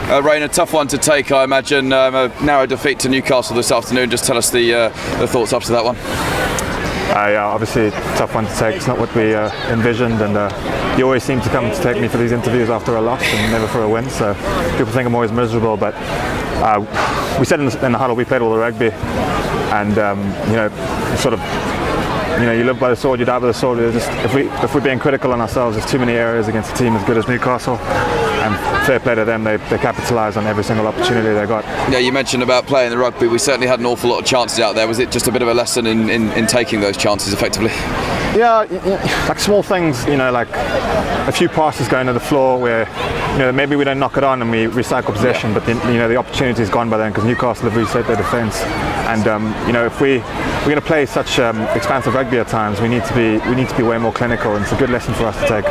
Rayn, a tough one to take, I imagine. A narrow defeat to Newcastle this afternoon. Just tell us the thoughts after that one. Yeah, obviously tough one to take. It's not what we envisioned, and you always seem to come to take me for these interviews after a loss and never for a win, so people think I'm always miserable, but we said in the huddle we played all the rugby, and you live by the sword, you die by the sword. If we're being critical on ourselves, there's too many areas against a team as good as Newcastle, and fair play to them, they capitalise on every single opportunity they got. Yeah, you mentioned about playing the rugby. We certainly had an awful lot of chances out there. Was it just a bit of a lesson in taking those chances effectively? Yeah, like small things, like a few passes going to the floor where maybe we don't knock it on and we recycle possession, but then the opportunity's gone by then because Newcastle have reset their defence, and if we're going to play such expansive rugby at times, we need to be way more clinical, and it's a good lesson for us to take.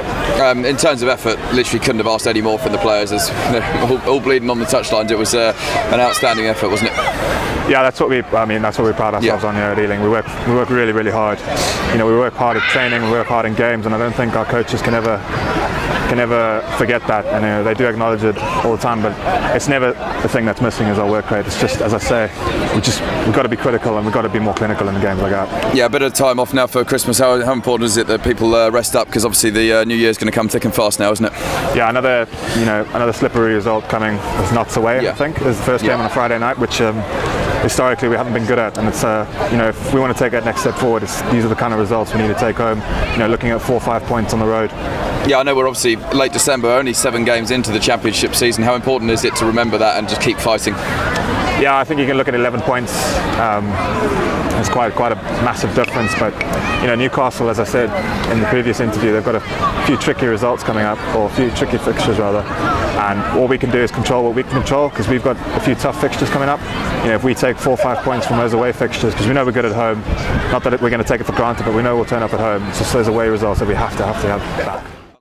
In terms of effort, literally couldn't have asked any more from the players. As all bleeding on the touchlines, it was an outstanding effort, wasn't it? Yeah, that's what we pride ourselves on here at Ealing. We work really, really hard. We work hard at training, we work hard in games, and I don't think our coaches can ever forget that, and they do acknowledge it all the time, but it's never the thing that's missing is our work rate. It's just, as I say, we've got to be critical and we've got to be more clinical in the games like that. Yeah, a bit of time off now for Christmas. How important is it that people rest up, because obviously the New Year's going to come thick and fast now, isn't it? Yeah, another slippery result coming as Notts away. I think is the first game on a Friday night, which historically we haven't been good at, and it's if we want to take that next step forward, these are the kind of results we need to take home. Looking at 4 or 5 points on the road. Yeah, I know we're obviously late December, only 7 games into the championship season. How important is it to remember that and just keep fighting? Yeah, I think you can look at 11 points. It's quite a massive difference, but Newcastle, as I said in the previous interview, they've got a few tricky results coming up, or a few tricky fixtures rather, and all we can do is control what we can control, because we've got a few tough fixtures coming up. If we take 4 or 5 points from those away fixtures, because we know we're good at home, not that we're going to take it for granted, but we know we'll turn up at home. It's just those away results that we have to have back.